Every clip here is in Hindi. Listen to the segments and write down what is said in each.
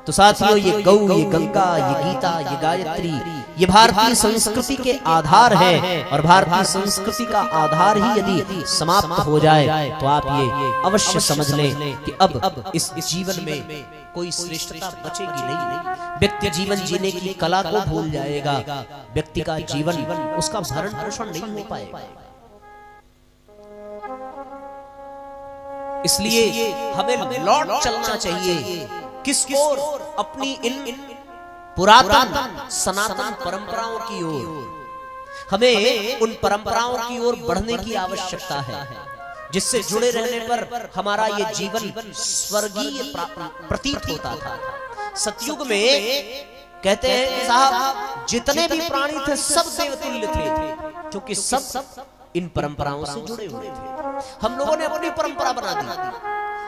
तो साथियों, ये गौ, ये गंगा, ये गीता, ये गायत्री, ये भारतीय संस्कृति के आधार है। और भारतीय संस्कृति का आधार ही यदि समाप्त हो जाए तो आप ये अवश्य समझ लें कि अब इस जीवन में कोई श्रेष्ठता बचेगी नहीं। व्यक्ति जीवन जीने की कला को भूल जाएगा, व्यक्ति का जीवन, उसका भरण पोषण नहीं हो पाएगा। इसलिए हमें लौट चलना चाहिए किसको? अपनी इन पुरातन सनातन परंपराओं की ओर। हमें उन परंपराओं की ओर बढ़ने की आवश्यकता है, जिससे जुड़े रहने पर हमारा ये जीवन स्वर्गीय प्रतीत होता था। सतयुग में कहते हैं कि साहब जितने भी प्राणी थे सब देवतुल्य थे, क्योंकि सब इन परंपराओं से जुड़े हुए थे। हम लोगों ने अपनी परंपरा बना दी,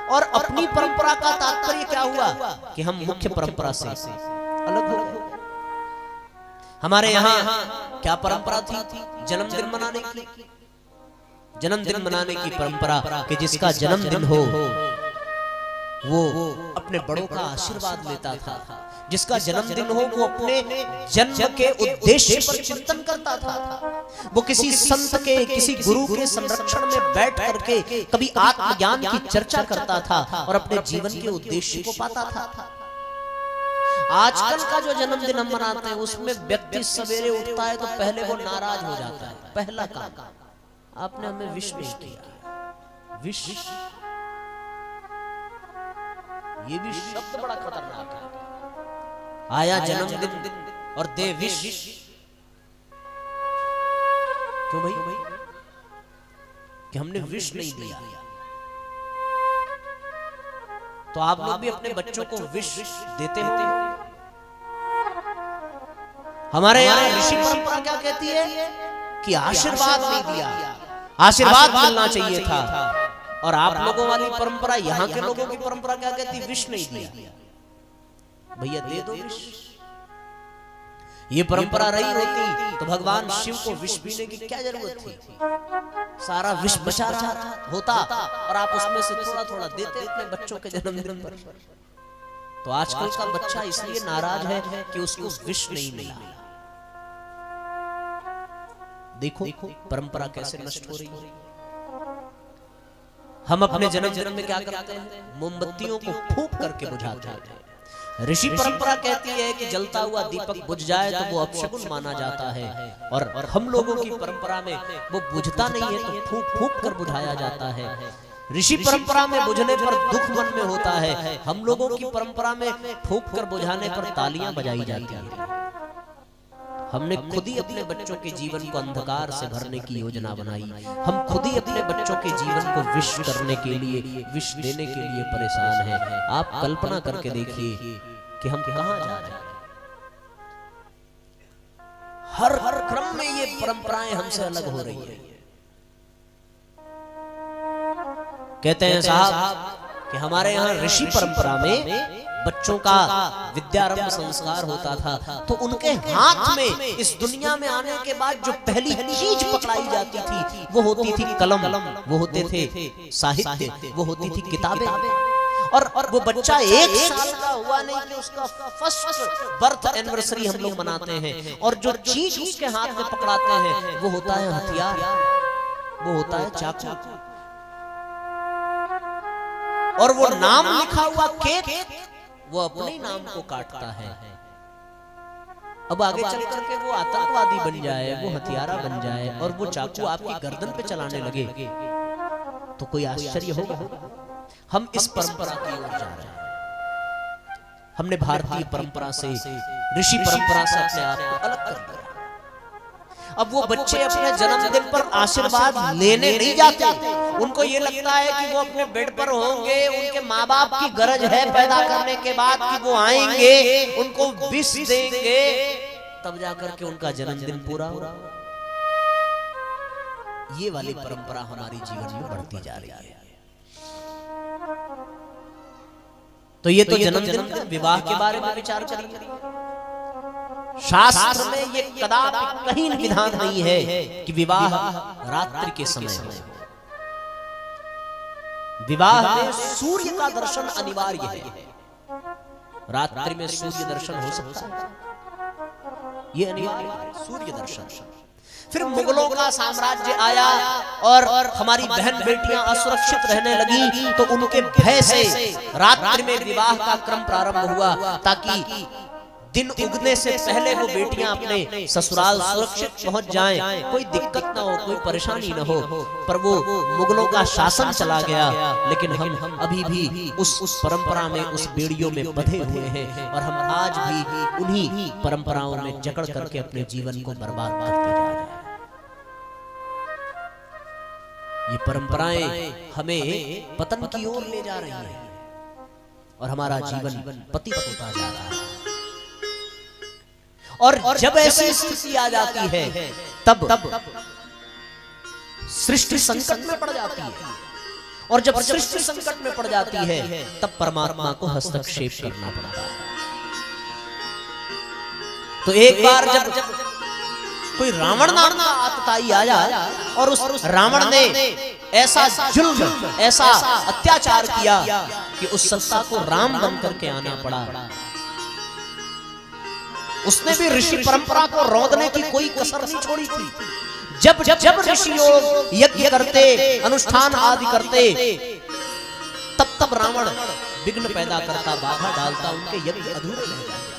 और अपनी परंपरा का तात्पर्य क्या हुआ कि हम मुख्य परंपरा से अलग हो गए। हमारे यहाँ क्या परंपरा थी? जन्मदिन मनाने की। जन्मदिन मनाने की परंपरा कि जिसका जन्मदिन हो वो अपने बड़ों का आशीर्वाद लेता था। जिसका जन्मदिन हो वो अपने जन्म के उद्देश्य पर चिंतन करता था। वो किसी संत के, किसी गुरु के संरक्षण में बैठ करके कभी आत्मज्ञान की चर्चा करता था और अपने जीवन के उद्देश्य को पाता था। आजकल का जो जन्मदिन हम मनाते हैं उसमें व्यक्ति सवेरे उठता है तो पहले वो नाराज हो जाता है। पहला काम, आपने हमें विश नहीं किया। विश, ये भी शब्द बड़ा खतरनाक है। आया जन्मदिन और दे विश। क्यों भाई? कि हमने विश नहीं दिया। तो आप लोग भी अपने बच्चों को विश देते हो? हमारे यहाँ ऋषि परंपरा क्या कहती है कि आशीर्वाद नहीं दिया, आशीर्वाद मिलना चाहिए था। और आप लोगों वाली परंपरा, यहाँ के लोगों की परंपरा क्या कहती? विश नहीं दिया। भैया दे दो विश। ये परंपरा रही होती तो भगवान शिव को विष पीने की क्या जरूरत थी? सारा विष बचा होता और आप उसमें से थोड़ा थोड़ा देते अपने बच्चों के जन्मदिन पर। तो आजकल का बच्चा इसलिए नाराज है कि उसको विष नहीं मिला। देखो परंपरा कैसे नष्ट हो रही है। हम अपने जन्मदिन में क्या करते हैं? मोमबत्तियों को फूंक करके बुझाते हैं। ऋषि परंपरा कहती है कि जलता हुआ दीपक बुझ जाए तो वो अपशकुन माना जाता है, और हम लोगों की परंपरा में वो बुझता नहीं है तो फूंक फूंक कर बुझाया जाता है। ऋषि परंपरा में बुझने पर दुख मन में होता है, हम लोगों की परंपरा में फूंक कर बुझाने पर तालियां बजाई जाती है। हमने खुद ही अपने बच्चों के जीवन को अंधकार से भरने की योजना बनाई। हम खुद ही अपने बच्चों के जीवन को विष करने के लिए, विष देने के लिए परेशान हैं। आप कल्पना करके देखिए कि हम कहां जा रहे हैं। हर क्रम में ये परंपराएं हमसे अलग हो रही है। कहते हैं साहब कि हमारे यहाँ ऋषि परंपरा में बच्चों का विद्यारंभ संस्कार होता था, तो उनके हाथ में इस दुनिया में आने के बाद जो पहली चीज पकड़ाई जाती थी वो होती थी कलम, वो होते थे साहित्य, वो होती थी किताबें। और वो बच्चा 1 साल का हुआ नहीं कि उसका फर्स्ट बर्थ एनिवर्सरी हम लोग मनाते हैं, और जो चीज उसके हाथ में पकड़ाते हैं वो होता है हथियार, वो होता है चाकू, और वो नाम लिखा हुआ केक वो अपने नाम को काटता है। अब आगे चल करके वो आतंकवादी बन जाए, वो हथियारा बन जाए, और वो चाकू आपकी गर्दन पे चलाने लगे तो कोई आश्चर्य होगा? हम इस परंपरा की ओर जा रहे हैं। हमने भारतीय परंपरा से, ऋषि परंपरा से अपने आप को अलग कर दिया। अब वो बच्चे अपने जन्मदिन पर आशीर्वाद लेने नहीं जाते। उनको ये लगता है कि वो अपने बेड पर होंगे, उनके माँ बाप की गरज है पैदा करने के बाद कि वो आएंगे, उनको विष देंगे, तब जाकर के उनका जन्मदिन पूरा होगा। ये वाली परंपरा हमारी जीवन में बढ़ती जा रही है। तो ये तो जन्मदिन, विवाह के बारे में विचार करेंगे। शास्त्र में ये कदापि कहीं विधान नहीं है कि विवाह रात्रि के समय हो। विवाह में सूर्य का दर्शन अनिवार्य है। रात्रि में सूर्य दर्शन हो सकता है, ये अनिवार्य है, सूर्य दर्शन। फिर मुगलों का साम्राज्य आया और हमारी बहन बेटियां असुरक्षित रहने लगी, तो उनके भय से रात्रि में विवाह का क्रम प्रारंभ हुआ, ताकि दिन उगने से पहले वो बेटियां अपने ससुराल सुरक्षित पहुंच जाएं, कोई दिक्कत ना हो, कोई परेशानी ना हो। पर वो मुगलों का शासन चला गया, लेकिन हम अभी भी उस परंपरा में, उस बेड़ियों में बंधे हुए हैं, और हम आज भी उन्हीं परंपराओं में जकड़ करके अपने जीवन को बर्बाद करते जा रहे हैं। ये परंपराएं हमें पतन की ओर ले जा रही हैं और हमारा जीवन पतित होता जा रहा है। और जब ऐसी स्थिति आ जाती है, तब सृष्टि संकट में पड़ जाती है, और जब सृष्टि संकट में पड़ जाती है, तब परमात्मा को हस्तक्षेप करना पड़ता है। तो एक बार जब कोई रावण नाम का आतताई आया और उस रावण ने ऐसा जुल्म, ऐसा अत्याचार किया कि उस सत्ता को राम बन करके आना पड़ा। उसने भी ऋषि परंपरा को रौंदने की कोई कसर नहीं छोड़ी थी। जब जब ऋषि लोग यज्ञ करते, अनुष्ठान आदि करते, तब तब रावण विघ्न पैदा करता, बाधा डालता, उनके यज्ञ अधूरे रह जाते।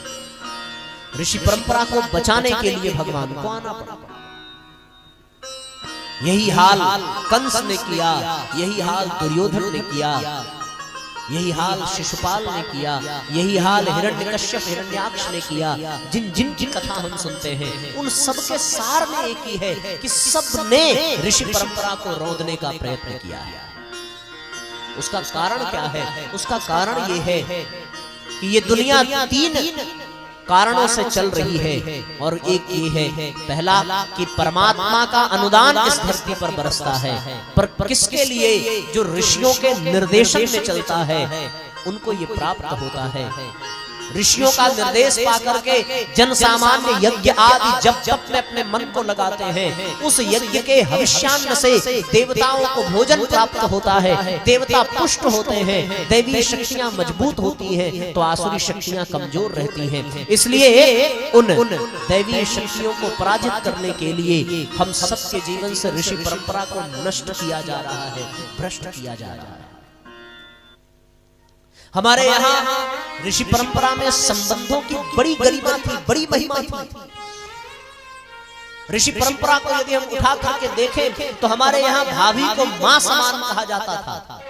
ऋषि परंपरा को बचाने के लिए भगवान को आना पड़ा। यही हाल कंस ने किया, यही हाल दुर्योधन ने किया, यही हाल शिशुपाल ने किया, यही हाल हिरण्यकश्यप हिरण्याक्ष ने किया। जिन जिन की कथा हम सुनते हैं, उन सब के सार में एक ही है कि सब ने ऋषि परंपरा को रौंदने का प्रयत्न किया है। उसका कारण क्या है? उसका कारण ये है कि ये दुनिया तीन कारणों से चल रही है, और एक ये है, पहला कि परमात्मा का अनुदान इस धरती पर बरसता है, पर किसके लिए? जो ऋषियों के निर्देशन में चलता है, उनको ये प्राप्त होता है। ऋषियों का निर्देश पाकर के जन सामान्य यज्ञ आदि जब जब में अपने मन को लगाते हैं, उस यज्ञ के हविष्यान्न से देवताओं को भोजन प्राप्त होता है, देवता पुष्ट होते हैं, दैवी शक्तियां मजबूत होती हैं, तो आसुरी शक्तियां कमजोर रहती हैं। इसलिए उन दैवी शक्तियों को पराजित करने के लिए हम सबके जीवन से ऋषि परंपरा को नष्ट किया जा रहा है, भ्रष्ट किया जा रहा है। हमारे यहाँ ऋषि परंपरा में संबंधों की बड़ी गरिमा थी, बड़ी महिमा थी। ऋषि परंपरा को यदि हम उठा करके देखें, तो हमारे यहाँ भाभी को मां समान कहा जाता था,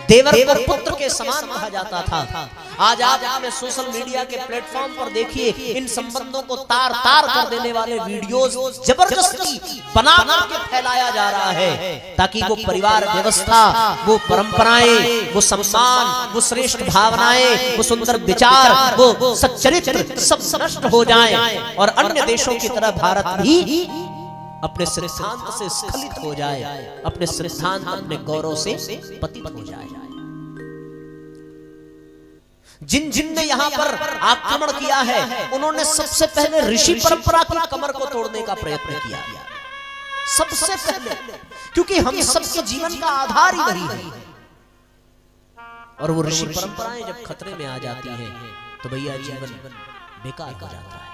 देवर को पुत्र के समान कहा जाता था। आज आप अपने सोशल मीडिया के प्लेटफॉर्म पर देखिए, इन संबंधों को तार तार कर देने वाले वीडियोस जबरदस्ती बना के फैलाया जा रहा है, ताकि वो परिवार व्यवस्था, वो परंपराएं, वो सम्मान, वो श्रेष्ठ भावनाएं, वो सुंदर विचार, वो सच्चरित्र सब नष्ट हो जाएं, और अन्य देशों की तरह भारत भी अपने सिद्धांत से स्खलित हो जाए, अपने सिद्धांत, अपने गौरव से पतित हो जाए। जिन जिन ने यहाँ पर आक्रमण किया है, उन्होंने सबसे पहले ऋषि परंपरा की कमर को तोड़ने का प्रयत्न किया, सबसे पहले, क्योंकि हम सबके जीवन का आधार ही वही है। और वो ऋषि परंपराएं जब खतरे में आ जाती हैं, तो भैया जीवन बेकार हो जाता है।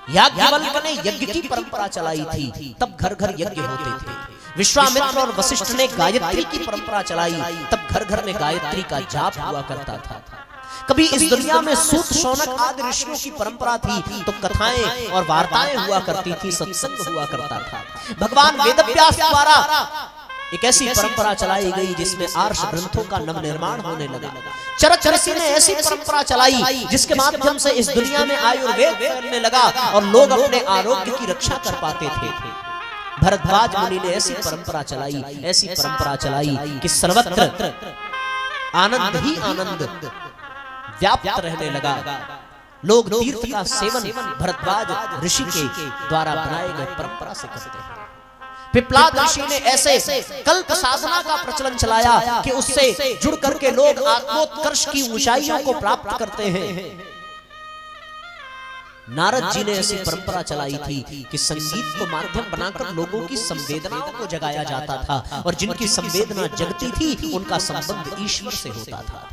याज्ञवल्क्य ने यज्ञ की परंपरा चलाई थी, तब घर घर यज्ञ होते थे। विश्वामित्र और वशिष्ठ ने गायत्री की परंपरा चलाई, तब घर घर में गायत्री का जाप हुआ करता था। कभी इस दुनिया में सूत, शौनक आदि ऋषियों की परंपरा थी, तो कथाएं और वार्ताएं हुआ करती थी, सत्संग हुआ करता था। भगवान वेदव्यास द्वारा एक ऐसी परंपरा चलाई गई जिसमें आर्ष ग्रंथों का नवनिर्माण होने लगा। चरक ऋषि ने ऐसी परंपरा चलाई जिसके माध्यम से इस दुनिया में आयुर्वेद फैलने लगा और लोग अपने आरोग्य की रक्षा कर पाते थे। भरद्वाज मुनि ने ऐसी परंपरा चलाई कि सर्वत्र आनंद ही आनंद व्याप्त रहने लगा। लोग तीर्थ का सेवन भरद्वाज ऋषि के द्वारा बनाए गए परंपरा से करते हैं। पिपलाद ऋषि ने ऐसे कल्प साधना का प्रचलन चलाया कि उससे जुड़ करके लोग आत्मोत्कर्ष की ऊंचाइयों को प्राप्त करते हैं। नारद जी ने ऐसी परंपरा चलाई थी कि संगीत को माध्यम बनाकर लोगों की संवेदनाओं को जगाया जाता था, और जिनकी संवेदना जगती थी उनका संबंध ईश्वर से होता था।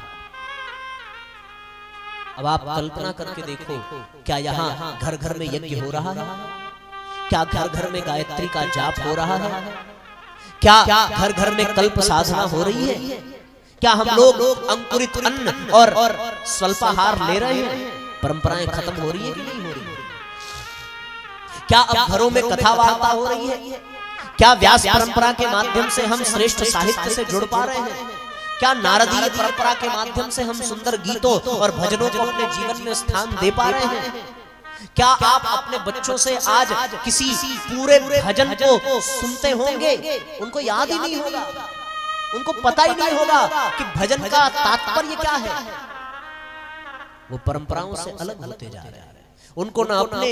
अब आप कल्पना करके देखो, क्या यहाँ घर घर में यज्ञ हो रहा है? क्या घर घर में गायत्री का जाप हो रहा है? क्या घर घर में कल्प साधना हो रही है? क्या हम लोग अंकुरित अन्न और स्वल्पाहार ले रहे हैं? परंपराएं खत्म हो रही है कि नहीं हो रही? क्या अब घरों में कथा वार्ता हो रही है? क्या व्यास परंपरा के माध्यम से हम श्रेष्ठ साहित्य से जुड़ पा रहे हैं? क्या नारदीय परंपरा के माध्यम से हम सुंदर गीतों और भजनों को अपने जीवन में स्थान दे पा रहे हैं? क्या आप अपने बच्चों से आज किसी पूरे भजन को सुनते होंगे? उनको याद ही नहीं होगा, उनको पता ही नहीं होगा कि भजन का तात्पर्य क्या है। वो परंपराओं से अलग होते जा रहे हैं। उनको न अपने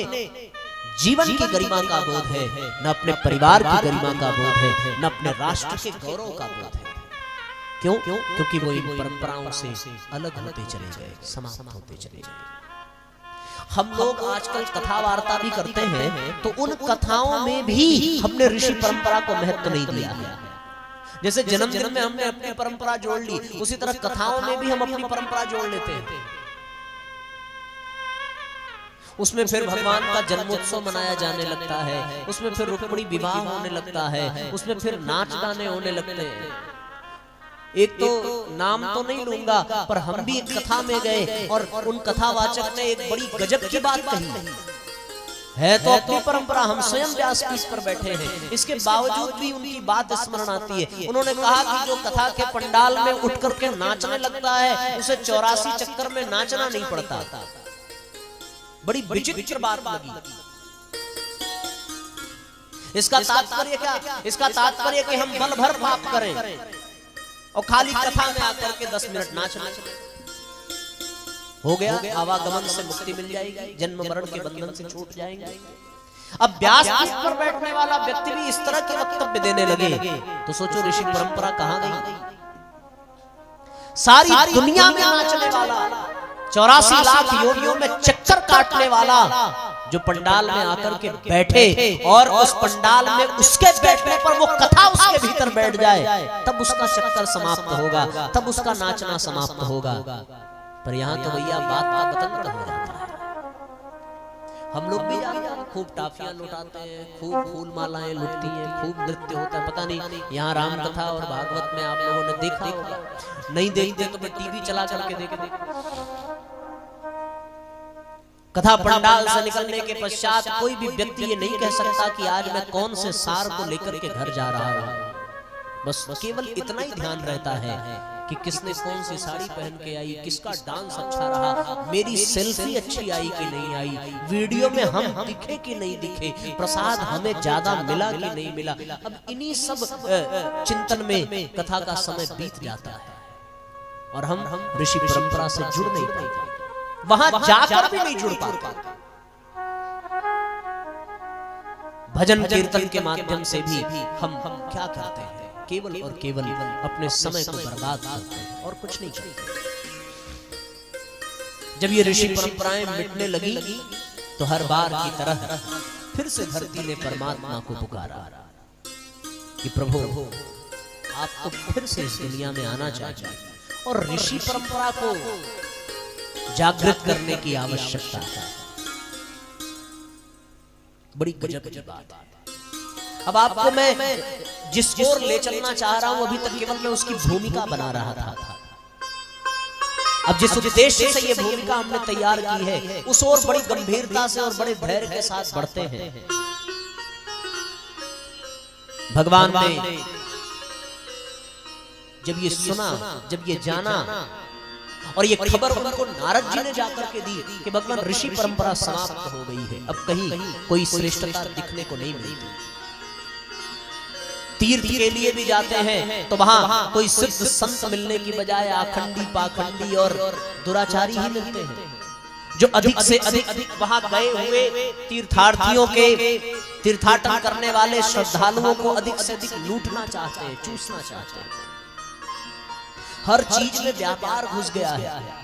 जीवन की गरिमा का बोध है, न अपने परिवार की गरिमा का बोध है, न अपने राष्ट्र के गौरव का बोध है। क्यों? क्योंकि वो इन परंपराओं से अलग होते चले गए, समाप्त होते चले गए। हम लोग आजकल कथा वार्ता भी करते हैं, तो उन कथाओं में भी हमने ऋषि परंपरा को महत्व नहीं दिया है। जैसे जन्मदिन में हमने अपनी परंपरा जोड़ ली, उसी तरह कथाओं में भी हम अपनी परंपरा जोड़ लेते हैं। उसमें फिर भगवान का जन्मोत्सव मनाया जाने लगता है, उसमें फिर रुक्मिणी विवाह होने लगता है, उसमें फिर नाच गाने होने लगते हैं। एक तो नाम तो नहीं लूंगा, पर हम भी एक कथा में गए और उन कथावाचक ने एक बड़ी गजब की बात कही है। तो अपनी परंपरा, हम स्वयं व्यासपीठ पर बैठे हैं, इसके बावजूद भी उनकी बात स्मरण आती है। उन्होंने कहा कि जो कथा के पंडाल में उठ करके नाचने लगता है, उसे 84 चक्कर में नाचना नहीं पड़ता। बड़ी विचित्र बात लगी। इसका तात्पर्य क्या? इसका तात्पर्य कि हम बल भर पाप करें और खाली कथा में आकर के 10 मिनट नाच हो गया, आवागमन से मुक्ति मिल जाएगी, जन्म मरण के बंधन से छूट जाएंगे। अब व्यासपीठ पर बैठने वाला व्यक्ति भी इस तरह के वक्तव्य देने लगे, तो सोचो ऋषि परंपरा कहां गई? सारी दुनिया में नाचने वाला, 84 लाख योनियों में चक्कर काटने वाला, जो पंडाल में आकर के बैठे और उस पंडाल में उसके बैठने पर वो कथा उसके भीतर बैठ जाए, तब उसका चक्कर समाप्त होगा, तब उसका नाचना समाप्त होगा। पर यहाँ तो भैया बात का बतंग हो जाता है। हम लोग भी जाते हैं, खूब टाफियां लुटाते हैं, खूब फूल मालाएं लुटती हैं, खूब नृत्य होता है। पता नहीं यहाँ राम कथा और भागवत में आप लोगों ने देखा होगा, नहीं देखते तो मैं टीवी चला करके देखे। कथा पंडाल से निकलने के पश्चात कोई भी व्यक्ति ये नहीं कह सकता कि आज मैं कौन से सार को लेकर के घर जा रहा हूं। बस केवल इतना ही ध्यान रहता है कि किसने कौन सी साड़ी पहन के आई, किसका डांस अच्छा रहा, मेरी सेल्फी अच्छी आई कि नहीं आई, वीडियो में हम दिखे कि नहीं दिखे, प्रसाद हमें ज्यादा मिला कि नहीं मिला। अब इन्हीं सब चिंतन में कथा का समय बीत जाता है और हम ऋषि परंपरा से जुड़ नहीं पाते, वहां जाकर भी नहीं जुड़ पाते। भजन कीर्तन के माध्यम से भी हम क्या करते हैं? केवल और केवल अपने समय को बर्बाद करते हैं और कुछ नहीं करते। जब ये ऋषि परंपराएं मिटने लगी, तो हर बार की तरह फिर से धरती ने परमात्मा को पुकारा कि प्रभु आपको फिर से इस दुनिया में आना चाहिए और ऋषि परंपरा को जागृत करने की आवश्यकता है। बड़ी गजब की बात है। अब आपको मैं जिस ओर ले चलना चाह रहा हूं, अभी तक केवल मैं उसकी भूमिका बना रहा था। अब जिस उद्देश्य से ये भूमिका हमने तैयार की है, उस ओर बड़ी गंभीरता से और बड़े धैर्य के साथ बढ़ते हैं। भगवान ने जब ये सुना, जब ये जाना और ये खबर उनको नारद जी ने जाकर के दी कि भगवान ऋषि परंपरा समाप्त हो गई है, अब कहीं कोई श्रेष्ठता दिखने को नहीं मिलती। तीर्थ के लिए भी जाते हैं तो वहां कोई सिद्ध संत मिलने की बजाय आखंडी, पाखंडी और दुराचारी ही मिलते हैं, जो अधिक से अधिक वहां गए हुए तीर्थार्थियों के तीर्थाटन करने वाले श्रद्धालुओं को अधिक से अधिक लूटना चाहते हैं, चूसना चाहते हैं। हर चीज में व्यापार घुस गया है।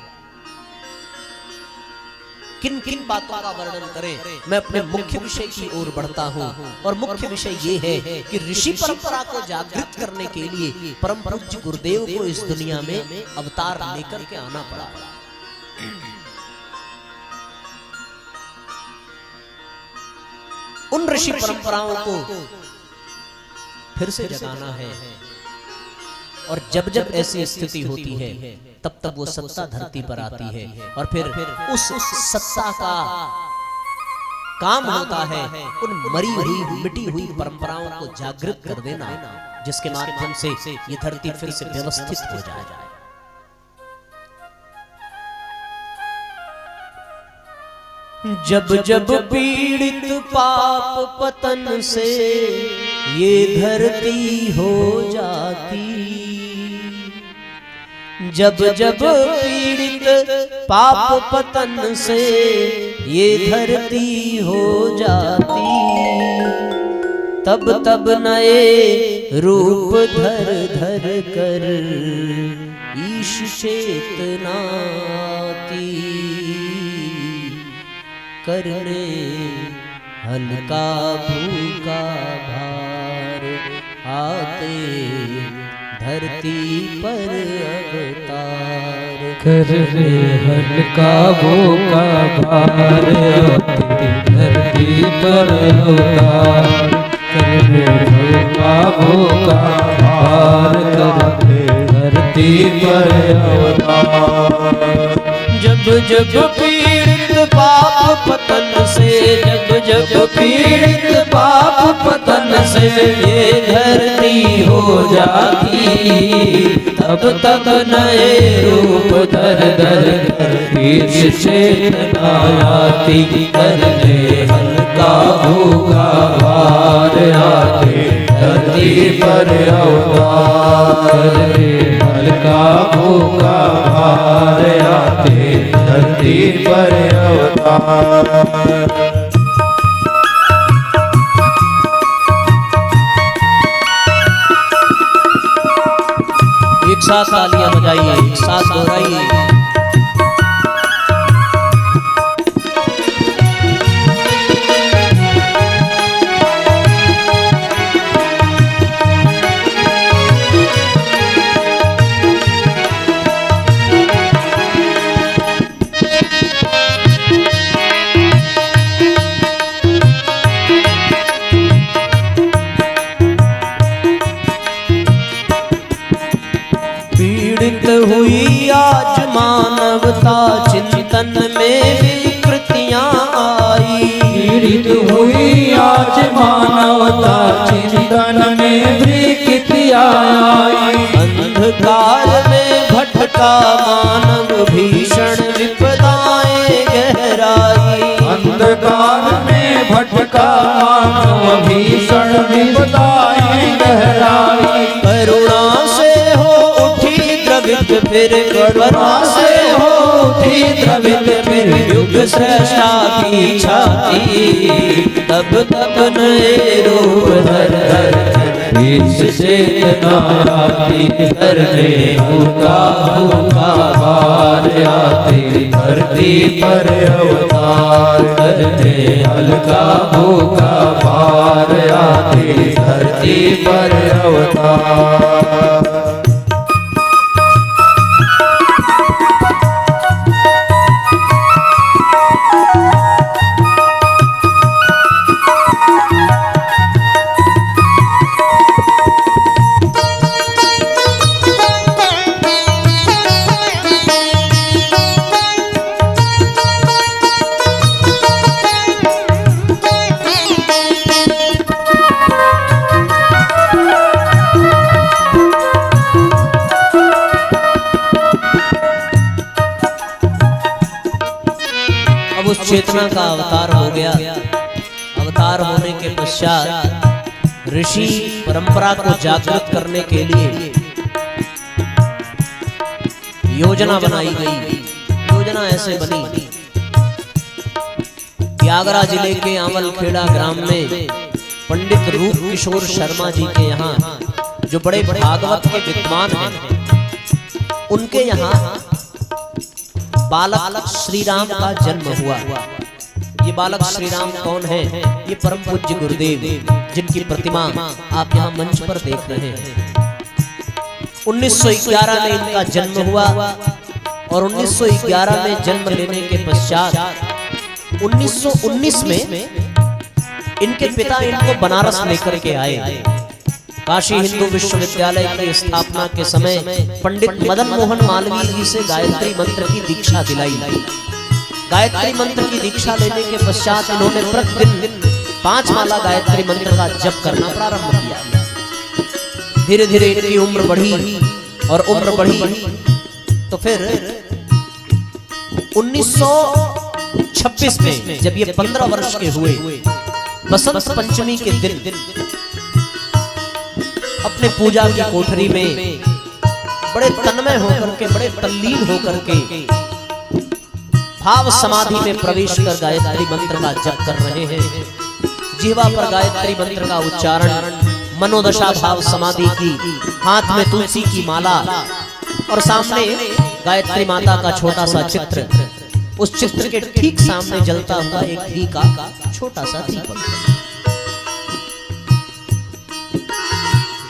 किन किन बातों का वर्णन करें? मैं अपने मुख्य विषय की ओर बढ़ता हूं और मुख्य विषय ये है कि ऋषि परंपरा को जागृत करने के लिए परम पूज्य गुरुदेव को इस दुनिया में अवतार लेकर के आना पड़ा। उन ऋषि परंपराओं को फिर से जगाना है। और जब जब ऐसी स्थिति होती है तब तब वो सत्ता धरती पर आती है और फिर उस सत्ता का काम होता है उन मरी हुई मिटी हुई परंपराओं को जागृत कर देना, जिसके माध्यम से ये धरती फिर से व्यवस्थित हो जाए। जब जब पीड़ित पाप पतन से ये धरती हो जाती, जब जब पीड़ित पाप पतन से ये धरती हो जाती, तब तब नए रूप धर धर कर ईश चेतनाती, करने हल्का भूखा भार आते धरती पर अवतार, करने हल्का भूखा भार आते धरती पर अवतार, करने हल्का भूखा भार करते धरती पर अवतार। जब जब पीड़ित पाप पतन से, जब जब पीड़ित पाप पतन से ये धरती हो जाती, तब तब नए रूप धर धर कर ईश चेतना आती, करने हल्का भूखा भार आते धरती पर अवतार, हल्का भूखा भार आते धरती पर अवतार। एक साथ तालियां बजाइए, एक साथ दोहराइए। हुई आज मानवता चिंतन में विकृतियां आई, पीड़ित हुई आज मानवता चिंतन में विकृतियां आई, अंधकार में भटका मानव भीषण विपदाएं गहराई, अंधकार में भटका मानव भीषण विपदाएं गहराई, करुणा से हो फिर करुणा से हो उठी द्रवित फिर युग सृष्टा की छाती, तब तब नए रूप धर धर ईश चेतना आती, करने हल्का भूखा भार आते धरती पर अवतार, करने हल्का भूखा भार आते धरती पर अवतार। उस चेतना का अवतार हो गया। अवतार होने के पश्चात ऋषि परंपरा को जागृत करने के लिए योजना बनाई गई। योजना ऐसे बनी, प्रयागराज जिले के आंवलखेड़ा ग्राम में पंडित रूप किशोर शर्मा जी के यहाँ, जो बड़े भागवत के विद्वान हैं, उनके यहाँ बालक श्री राम का जन्म हुआ। ये बालक श्री राम कौन है? ये परम पूज्य गुरुदेव, जिनकी प्रतिमा आप यहाँ मंच पर देख रहे हैं। 1911 में इनका जन्म हुआ और 1911 में जन्म लेने के पश्चात 1919 में इनके पिता इनको बनारस लेकर के आए। काशी हिंदू विश्वविद्यालय की स्थापना के समय पंडित मदन मोहन मालवीय जी से गायत्री मंत्र की दीक्षा दिलाई। गायत्री मंत्र की दीक्षा लेने के पश्चात इन्होंने प्रतिदिन 5 माला गायत्री मंत्र का जप करना प्रारंभ किया। धीरे धीरे इनकी उम्र बढ़ी और उम्र बढ़ी तो फिर 1926 में जब ये 15 वर्ष के हुए, बसंत पंचमी के दिन अपने पूजा की कोठरी में बड़े तन्मय होकर के, बड़े तल्लीन होकर के भाव समाधि में प्रवेश कर गायत्री मंत्र का जप कर रहे हैं। जिह्वा पर गायत्री मंत्र का उच्चारण, मनोदशा भाव समाधि की, हाथ में तुलसी की माला और सामने गायत्री माता का छोटा सा चित्र। उस चित्र के ठीक सामने जलता हुआ एक घी का छोटा सा दीपक।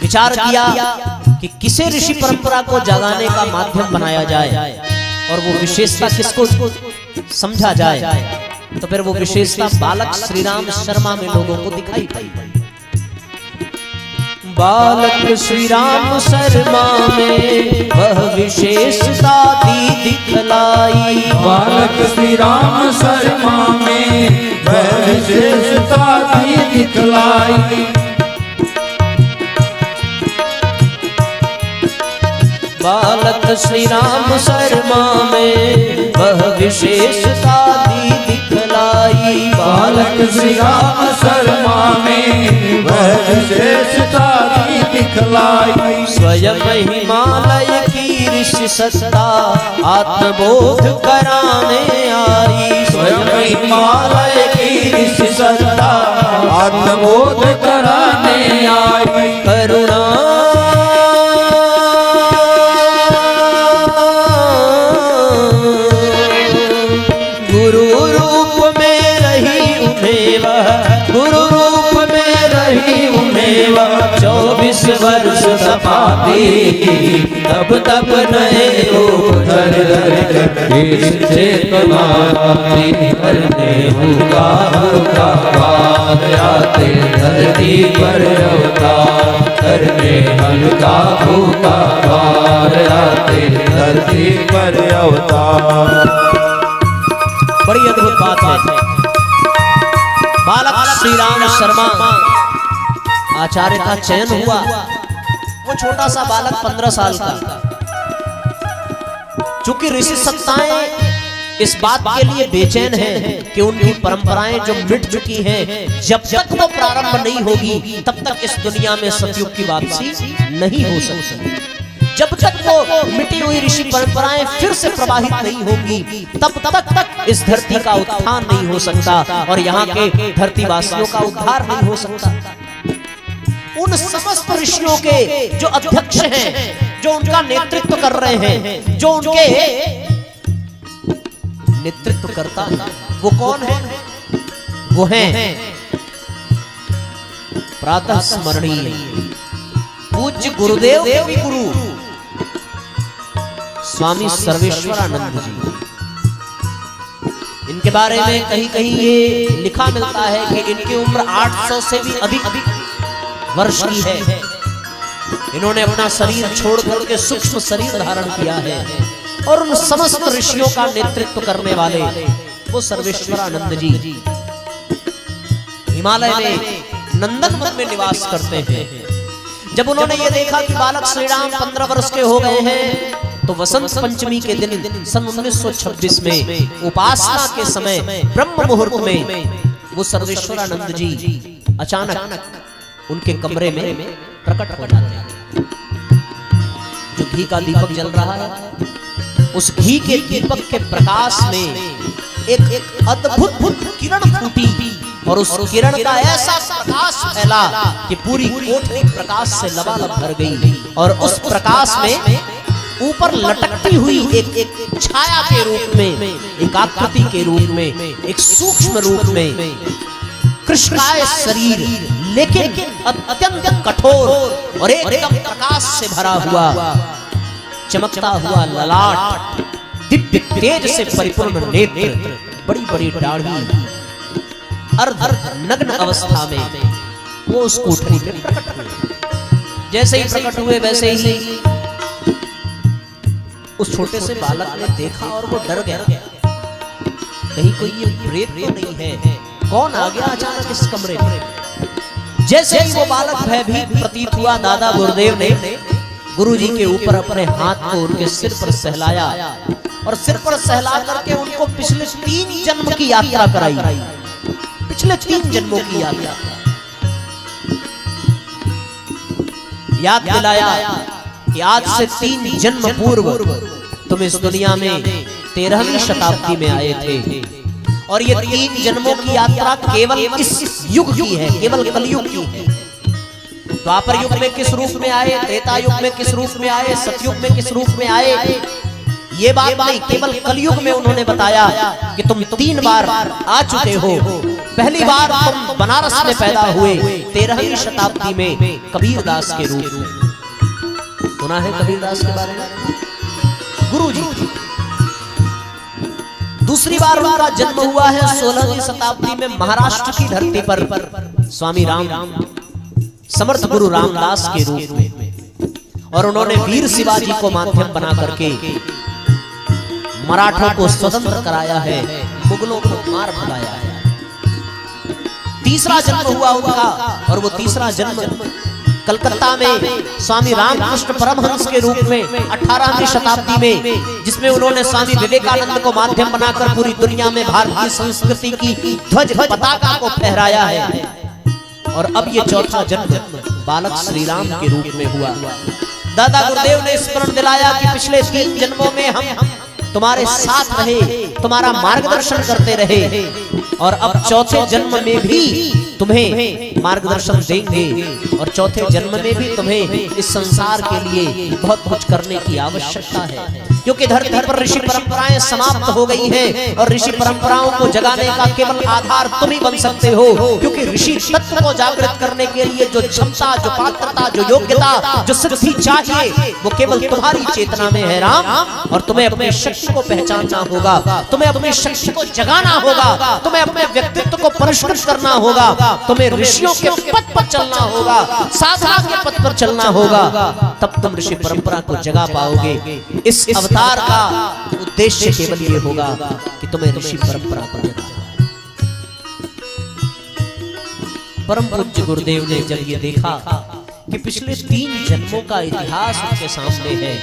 विचार किया कि किसे ऋषि परंपरा को जगाने का माध्यम बनाया जाए और वो विशेषता किसको समझा जाए। तो फिर वो विशेषता बालक श्री राम शर्मा में लोगों को दिखाई पड़ी। बालक श्री राम शर्मा में वह विशेषता दी दिखलाई। बालक श्री राम शर्मा में वह विशेषता दी दिखलाई। बालक श्री राम शर्मा में वह विशेषता दी दिखलाई। बालक श्री राम शर्मा में वह विशेषता दी दिखलाई। स्वयं हिमालय की ऋषि सत्ता आत्मबोध कराने आई। स्वयं हिमालय की ऋषि सत्ता आत्मबोध कराने आई। करुणा गुरु रूप में रही उन्हें वह, गुरु रूप में रही उन्हें वह 24 वर्ष तपाती। तब तब नए रूप धर धर इस चेतना करने हुआ आते धरती पर अवतार करने हल्का भूखा आते धरती पर अवतार। बड़ी अद्भुत बात है। बालक श्री राम शर्मा आचार्य का चयन हुआ। वो छोटा सा बालक 15 साल का, चूंकि ऋषि सत्ताएं इस बात के लिए बेचैन हैं कि उनकी परंपराएं जो मिट चुकी हैं, जब तक वो प्रारंभ नहीं होगी तब तक इस दुनिया में सतयुग की वापसी नहीं हो सकती। जब तक वो मिटी हुई ऋषि परंपराएं फिर से प्रवाहित नहीं होंगी तब तक इस धरती का उत्थान नहीं हो सकता और यहाँ के धरतीवासियों का उद्धार नहीं हो सकता। उन समस्त ऋषियों के जो अध्यक्ष हैं, जो उनका नेतृत्व कर रहे हैं, जो उनके नेतृत्व करता है, वो कौन है? वो हैं प्रातः स्मरणीय पूज्य गुरुदेव देवी गुरु स्वामी सर्वेश्वरानंद जी। इनके बारे में कहीं कहीं ये लिखा मिलता है कि इनकी उम्र 800 से भी अधिक वर्ष की है। इन्होंने अपना शरीर छोड़ करके सूक्ष्म शरीर धारण किया है और उन समस्त ऋषियों का नेतृत्व करने वाले वो सर्वेश्वरानंद जी हिमालय में नंदनवन में निवास करते हैं। जब उन्होंने ये देखा कि बालक श्री राम 15 वर्ष के हो गए हैं तो वसंत पंचमी के दिन सन 1926 में उपासना के समय ब्रह्म मुहूर्त में वो सर्वेश्वरानंद जी अचानक उनके कमरे में प्रकट हो जाते हैं। जो घी का दीपक जल रहा है, उस घी के दीपक के प्रकाश में एक अद्भुत किरण फूटी और उस किरण का ऐसा प्रकाश फैला कि पूरी कोठरी प्रकाश से लबालब भर गई और उस प्रकाश में ऊपर लटकती हुई एक छाया के रूप में, एक आकृति के रूप में, एक सूक्ष्म रूप में कृष्णकाय शरीर लेकिन अत्यंत कठोर और एकदम प्रकाश से भरा हुआ चमकता हुआ ललाट, दिव्य तेज से परिपूर्ण नेत्र, बड़ी बड़ी दाढ़ी, अर्ध नग्न अवस्था में वो उस कोठरी में प्रकट हुए। जैसे ही प्रकट हुए वैसे ही उस छोटे से बालक ने देखा और वो डर गया, कहीं कोई ये प्रेत तो नहीं है, कौन आ गया अचानक इस कमरे में। जैसे ही वो बालक भयभीत प्रतीत हुआ, दादा गुरुदेव ने गुरुजी के ऊपर अपने हाथ को उनके सिर पर सहलाया और सिर पर सहला करके उनको पिछले 3 जन्म की यात्रा कराई, पिछले 3 जन्मों की यात्रा याद दिलाया कि आज से 3 जन्म पूर्व तुम इस दुनिया में 13वीं शताब्दी में आए थे और ये 3 जन्मों की यात्रा केवल इस युग की है, केवल कलयुग की है। द्वापर युग में किस रूप में आए, त्रेता युग में किस रूप में आए, सतयुग में किस रूप में आए, ये बात नहीं, केवल कलयुग में उन्होंने बताया कि तुम 3 बार आ चुके हो। पहली बार तुम बनारस में पैदा हुए 13वीं शताब्दी में कबीरदास के रूप में। सुना है कबीरदास के बारे में गुरुजी। दूसरी बार उनका जन्म हुआ है 16वीं शताब्दी में महाराष्ट्र की धरती पर स्वामी राम समर्थ गुरु रामदास के रूप में, और उन्होंने वीर शिवाजी को माध्यम बना करके मराठों को स्वतंत्र कराया है, मुगलों को मार भगाया है। तीसरा जन्म हुआ उनका और वो तीसरा जन्म कलकत्ता में स्वामी रामकृष्ण परमहंस के रूप में 18वीं शताब्दी में, जिसमें उन्होंने स्वामी विवेकानंद को माध्यम बनाकर पूरी दुनिया में भारतीय संस्कृति की ध्वज पताका को फहराया है। और अब ये चौथा जन्म बालक श्री राम के रूप में हुआ। दादा गुरुदेव ने स्मरण दिलाया कि पिछले 3 जन्मों में हम तुम्हारे साथ रहे, तुम्हारा मार्गदर्शन करते रहे और अब चौथे जन्म में भी तुम्हें मार्गदर्शन देंगे और चौथे जन्म में भी तुम्हें इस संसार के लिए बहुत कुछ करने की आवश्यकता है, क्योंकि धरती पर ऋषि परंपराएं समाप्त हो गई हैं और ऋषि परंपराओं को जगाने का केवल आधार तुम ही बन सकते हो, क्योंकि ऋषि तत्व को जागृत करने के लिए जो क्षमता, जो पात्रता, जो योग्यता, जो सिद्धि चाहिए वो केवल तुम्हारी चेतना में है राम। और तुम्हें अपने शक्ति को पहचानना होगा, तुम्हें अपनी शक्ति को जगाना होगा, तुम्हें अपने व्यक्तित्व को परिष्कृत करना होगा, तुम्हें ऋषियों के पथ पर चलना होगा, साधना के पथ पर चलना होगा, तब तुम ऋषि परंपरा को जगा पाओगे। इस अवतार का उद्देश्य केवल ये होगा कि तुम्हें ऋषि परंपरा को जगाना। परम पूज्य गुरुदेव ने जब ये देखा कि पिछले 3 जन्मों का इतिहास उनके सामने है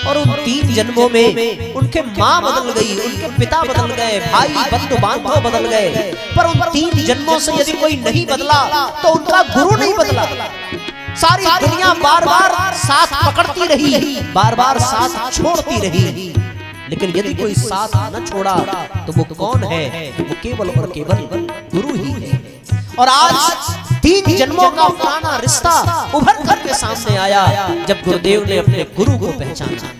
और उन 3 जन्मों में उनके माँ बदल गई, उनके पिता बदल गए, भाई बंधु बांधव बदल गए, पर उन 3 जन्मों से यदि कोई नहीं बदला तो उनका गुरु नहीं बदला। सारी दुनिया बार बार साथ पकड़ती रही, बार बार साथ छोड़ती रही, लेकिन यदि कोई साथ न छोड़ा तो वो कौन है? वो केवल और केवल गुरु ही है। और आज 3 जन्मों का पुराना रिश्ता उभर कर के सामने आया जब गुरुदेव ने अपने गुरु को पहचाना।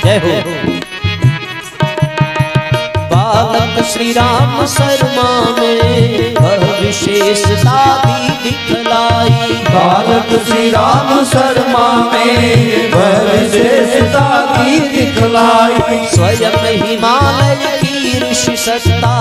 जय हो। बालक श्री राम शर्मा में वह विशेषता भी दिखलाई, बालक श्री राम शर्मा में वह विशेषता भी दिखलाई। स्वयं हिमालय की ऋषि सत्ता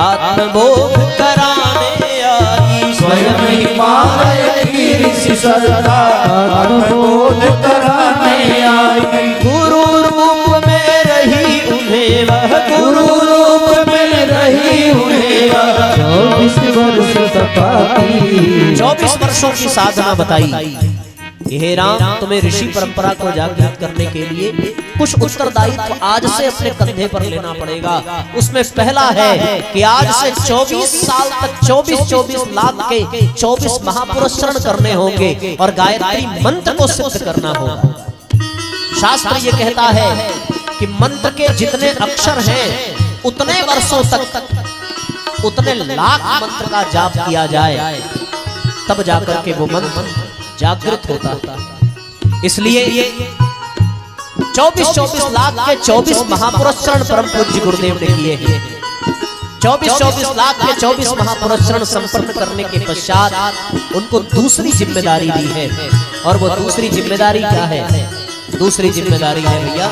आत्मबोध कराने आई, स्वयं हिमालय की ऋषि सत्ता आत्मबोध कराने आई। गुरु रूप में रही उन्हें वह, गुरु रूप में रही उन्हें वह 24 वर्ष तपाई, 24 वर्षों की साधना बताई। हे राम, तुम्हें ऋषि परंपरा को जागृत करने के लिए कुछ उत्तरदायित्व आज से अपने कंधे पर लेना पड़ेगा। उसमें पहला है कि आज से 24 साल तक 24 लाख के 24 महापुरुषरण करने होंगे और गायत्री मंत्र को सिद्ध करना होगा। शास्त्र ये कहता है कि मंत्र के जितने अक्षर हैं उतने वर्षों तक उतने लाख मंत्र का जाप किया जाए, तब जाकर के वो मंत्र जागृत होता है। इसलिए 24 लाख के 24 महापुरुषरण परम पूज्य गुरुदेव ने किए हैं। 24 लाख के 24 महापुरुष चरण संपन्न करने के पश्चात उनको दूसरी जिम्मेदारी दी है। और वो दूसरी जिम्मेदारी क्या है? दूसरी जिम्मेदारी है भैया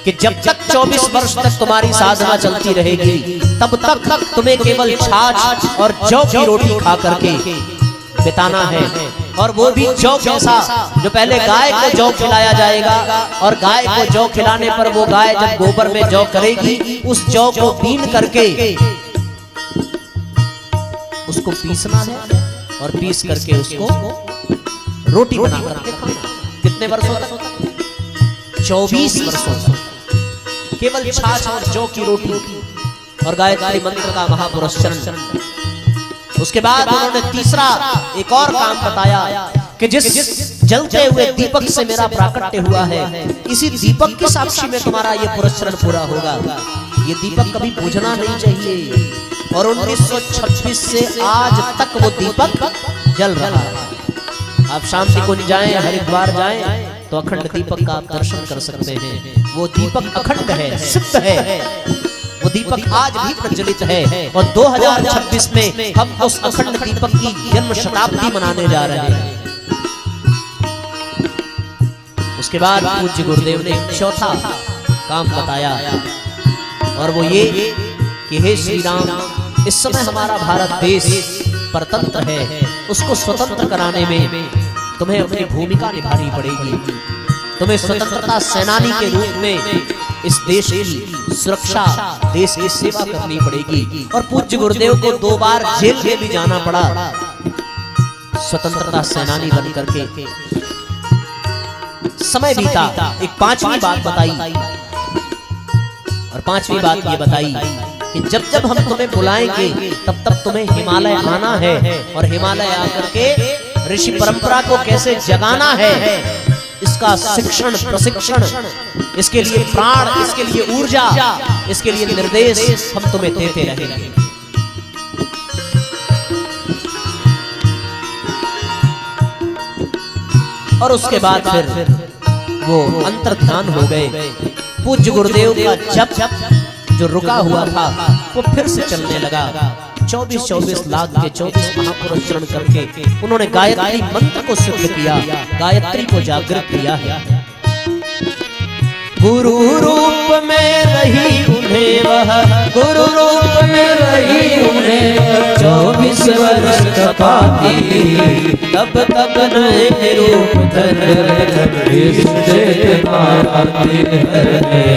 कि जब तक 24 वर्ष तक तुम्हारी साधना चलती रहेगी तब तक तुम्हें केवल छाछ और जौ की रोटी खा करके बिताना है। और वो भी जौ कैसा? जो पहले गाय को जौ खिलाया जाएगा और गाय को जौ खिलाने पर वो गाय जब गोबर में जौ करेगी उस जौ को बीन करके उसको पीसना है और पीस करके उसको रोटी बना करके खाना। कितने वर्षों तक? 24 वर्षों तक केवल छाछ और जौ की रोटी और गायत्री मंत्र का महापुरुष चरण। उसके बाद उन्होंने तीसरा एक और काम बताया कि जिस जलते हुए दीपक से मेरा प्राकट्य हुआ है इसी दीपक के साक्षी में तुम्हारा ये पुरस्कार पूरा होगा। ये दीपक कभी बुझना नहीं चाहिए। और 1926 से आज तक वो दीपक जल रहा है। आप शांति कुंज जाएं, हरिद्वार जाएं तो अखंड दीपक का आप दर्शन कर सकते हैं। वो दीपक अखंड है, सिद्ध है। वो दीपक आज भी प्रज्वलित है। और 2026 में हम उस अखंड दीपक की जन्म शताब्दी मनाने जा रहे हैं। उसके बाद पूज्य गुरुदेव ने चौथा काम बताया और वो ये कि हे श्री राम, इस समय हमारा भारत देश परतंत्र है, उसको स्वतंत्र कराने में तुम्हें अपनी भूमिका निभानी पड़ेगी। तुम्हें स्वतंत्रता सेनानी के रूप में इस देश की सुरक्षा, देश की सेवा करनी पड़ेगी। और पूज्य गुरुदेव को 2 बार जेल में भी जाना पड़ा स्वतंत्रता सेनानी बन करके। समय बीता। एक 5वीं बात बताई और 5वीं बात ये बताई कि जब जब हम तुम्हें बुलाएंगे तब तब तुम्हें हिमालय आना है और हिमालय आकर के ऋषि परंपरा को कैसे जगाना है इसका शिक्षण, प्रशिक्षण, इसके लिए प्राण, इसके लिए ऊर्जा, इसके लिए निर्देश हम तुम्हें देते रहेंगे। और उसके बाद फिर वो अंतर्ध्यान हो गए। पूज्य गुरुदेव का जप जो रुका हुआ था वो फिर से चलने लगा। 24 लाख के 24 महापुरुष चरण करके उन्होंने गायत्री मंत्र को सिद्ध किया, गायत्री को जागृत किया है। गुरु रूप में रही उन्हें वह, गुरु रूप में रही उन्हें 24 वर्ष तपाती, तब तब नए रूप धर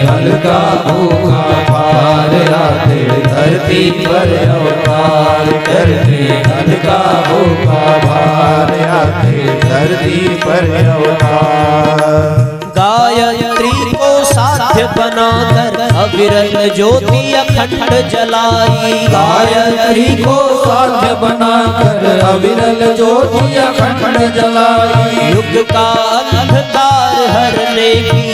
हल्का भूखा पार आते धरती पर अवतार करने, हल्का भूखा पार आते धरती पर अवतार। गायत्री को साध्य बनाकर अविरल ज्योति अखंड जलाई, गायत्री को साध्य बनाकर अविरल ज्योति अखंड जलाई। युग का अंधकार हरने की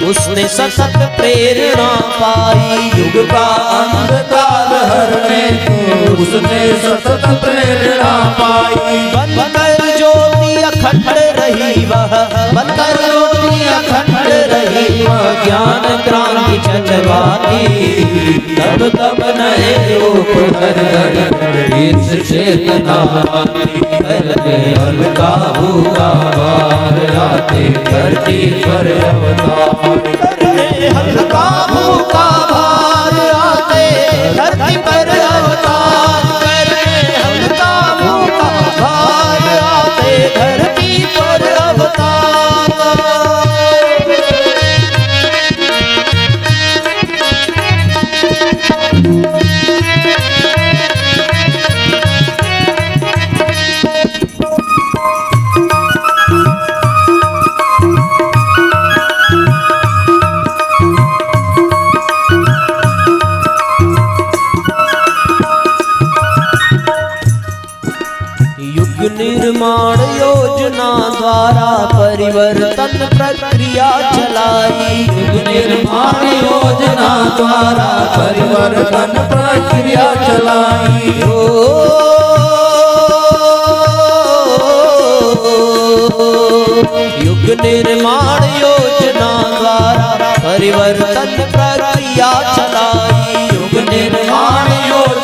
उसने सतत प्रेरणा पाई, युग का अंधकार हरने को उसने सतत प्रेरणा पाई। बनकर ज्योति अखंड रही वह, बनकर ज्योति अखंड रही वह, ज्ञान क्रांति चचवाती, तब तब नए रूप धर इस चेतना करने, हल्का भूखा पार आते धरती पर अवतार करने, हल्का भूखा भार आते धरती पर अवतार करने, हल्का भूखा भार आते धरती पर अवतार। निर्माण योजना द्वारा परिवर्तन प्रक्रिया चलाई, युग निर्माण योजना द्वारा परिवर्तन प्रक्रिया चलाई। युग निर्माण योजना द्वारा परिवर्तन प्रक्रिया चलाई, युग निर्माण योजना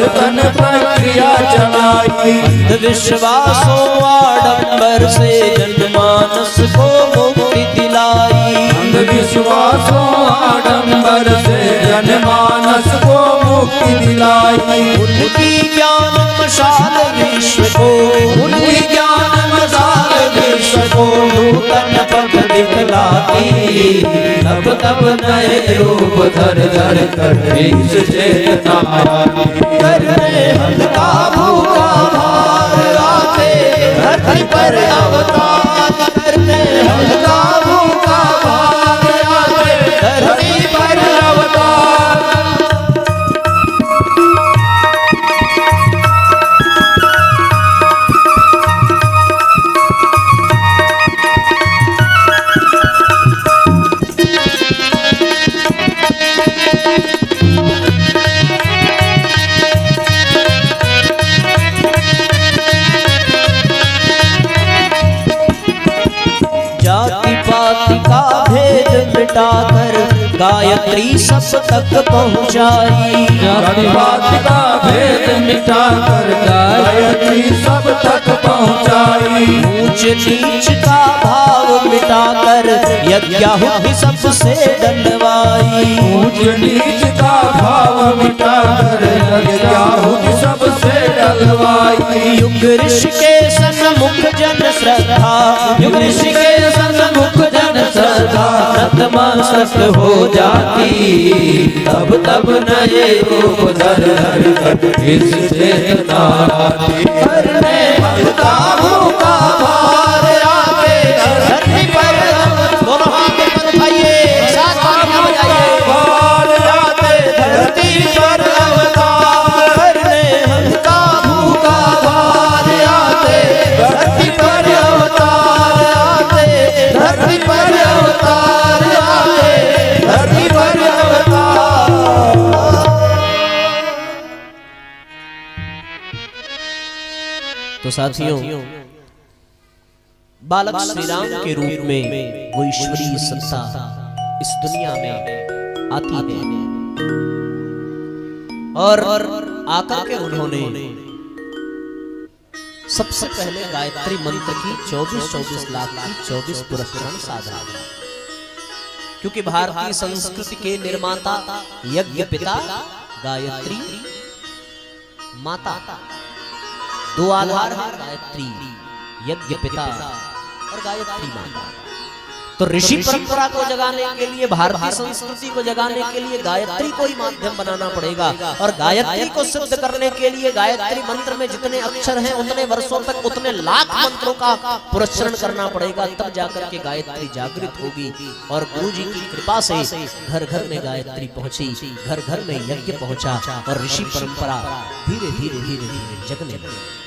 परिवर्तन प्रक्रिया चलाई। अंधविश्वासों आडंबर से जनमानस को मुक्ति दिलाई। अंधविश्वासों आडंबर से जनमानस को मुक्ति दिलाई। उनकी ज्ञान मशाल विश्व को, उनकी ज्ञान मशाल विश्व को नूतन पथ दिखलाती। तब तब नए रूप धर धर कर इस चेतना करने हल्का भूखा भार आते धरती पर अवतार करने हल्का भूखा भार आते धरती पर अवतार। जाति पाति का भेद मिटाकर गायत्री सब तक पहुँचाई। जातिवाद का भेद मिटाकर गायत्री सब तक पहुँचाई। ऊंच नीच का भाव मिटाकर यज्ञाहुति सबसे डलवाई। ऊंच नीच का भाव मिटाकर यज्ञाहुति सबसे डलवाई। युग ऋषि के सन्मुख जन श्रद्धा, युग ऋषि के सन्मुख जन श्रद्धा नतमस्तक हो जाती। तब तब नए रूप धर धर कर इस चेतना करने हल्का भूखा भार आते धरती पर। दोनों हाथ ऊपर उठाइए, साथ तालियां बजाइए। भार आते धरती पर अवतार करने हल्का भूखा भार आते धरती पर अवतार आते धरती पर अवतार आते धरती पर अवतार। तो साथियों, बालक श्री राम के रूप में वो ईश्वरीय सत्ता इस दुनिया में आती है और आकर के उन्होंने सबसे पहले गायत्री मंत्र की 24 लाख की 24 पुरस्कार साधना। क्योंकि भारतीय संस्कृति के निर्माता यज्ञ पिता गायत्री माता, दो आधार है गायत्री, यज्ञ पिता और गायत्री माता। तो ऋषि परंपरा को जगाने के लिए, भारतीय संस्कृति को जगाने के लिए गायत्री को ही माध्यम बनाना पड़ेगा। और गायत्री को सिद्ध करने के लिए गायत्री मंत्र में जितने अक्षर हैं उतने वर्षों तक उतने लाख मंत्रों का पुरस्चरण करना पड़ेगा। तब जाकर के गायत्री जागृत होगी। और गुरु जी की कृपा से घर घर में गायत्री पहुंची, घर घर में यज्ञ पहुंचा और ऋषि परंपरा धीरे धीरे धीरे धीरे जगने लगी।